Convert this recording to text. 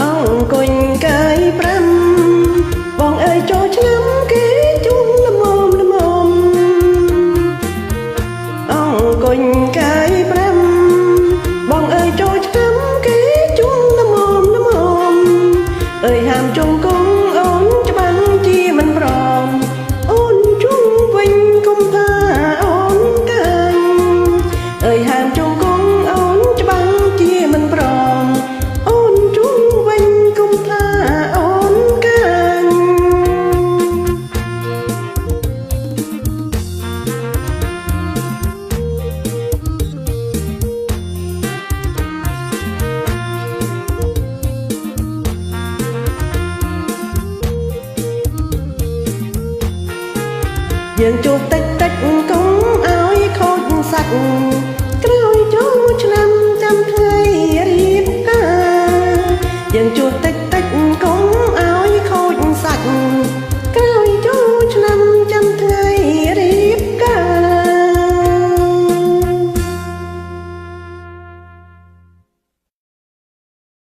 អង្គុញកាយ5បងអើយចូលឆ្នាំគេជុំល្មមល្មមអង្គុញកាយ5បងអើយចូលឆ្នាំគេជុំល្មមល្មមអើយហាមជង្គង់អូនច្បាំងជាមិនព្រមអូនជុំវិញគុំថាអូនកាញ់អើយហាមជង្គង់អូនច្បាំងជាមិនព្រមអូនជុំវិញគុំថាអូនកាញ់យើងជួបតិចតិចកុំឲ្យខូចសាច់